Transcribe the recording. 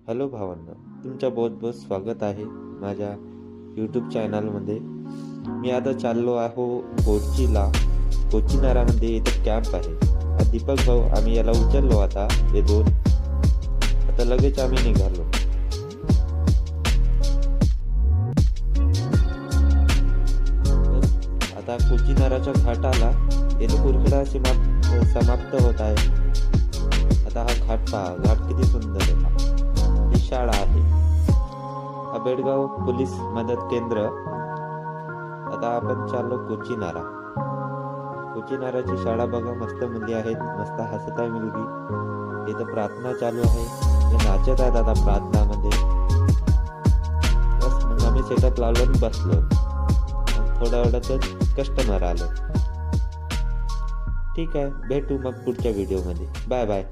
Hello भावांनो, तुमचं बहुत बहुत स्वागत आहे माझ्या यूट्यूब चॅनलमध्ये. मी आता चाललो आहो कोचीला. कोचीनारामध्ये इथं कॅम्प आहे. हा दीपक भाऊ, आम्ही याला उचललो आता हे दोन. आता लगेच आम्ही निघालो. आता कोचीनाराच्या घाटाला येलकुरकडा समाप्त होत आहे. आता हा घाट पहा, घाट किती सुंदर आहे. ही शाळा आहे, हा बेडगाव पोलीस मदत केंद्र. आता आपण चाललो कोचीनारा. कोचीनाराची शाळा बघा, मस्त मुली आहेत, मस्त हसत आहे मुलगी. इथं प्रार्थना चालू आहे, ते नाचत आहेत आता प्रार्थनामध्ये. बस मग आम्ही सेटअप लावलो आणि बसलो. थोड्या वेळातच कस्टमर आलं. ठीक आहे, भेटू मग पुढच्या व्हिडिओमध्ये. Bye bye.